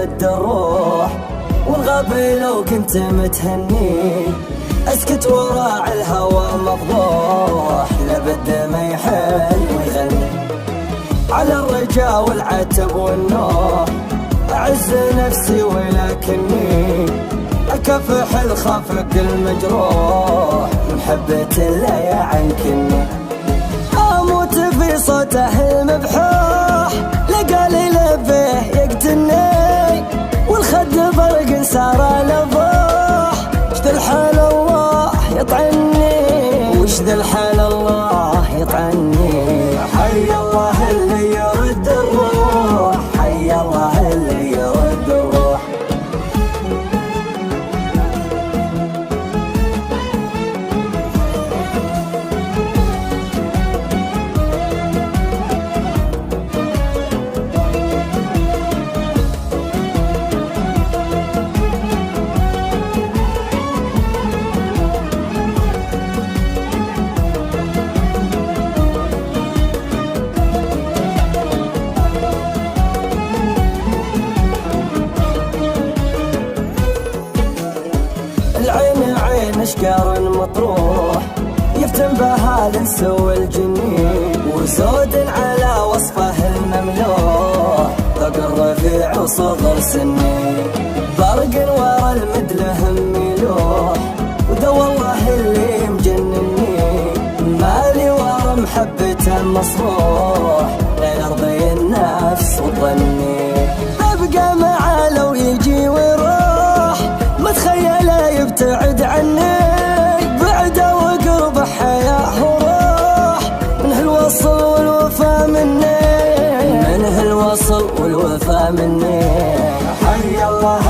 يرد الروح، والغبي لو كنت متهني اسكت وراعي الهوى مفضوح، لابد ما يحل ويغني على الرجا والعتب والنوح. أعز نفسي ولكني أكفح الخفق المجروح، محبة لا يعنكني أموت في صوته المبحوح، لقالي لبه يقتلني والخد برق صار لفوح. وش ذا الحال الله يطعني، وش ذا الحال الله يطعني. حي الله اللي يرد الروح، حي الله اللي يرد الروح. العين عين اشكار مطروح، يفتن بها الانس والجنين، وزود على وصفه المملوح، فقر رفيع وصغر سني، برق ورا المدله ميلوح. وده والله اللي مجنني، مالي ورا محبته مصروح، لا يرضي النفس وظني ابقى معاه لو يجي ويروح، ما تخيله يبتعد عني، بعده وقرب حياه وروح. منه الوصل والوفا مني، منه الوصل والوفا مني. حي الله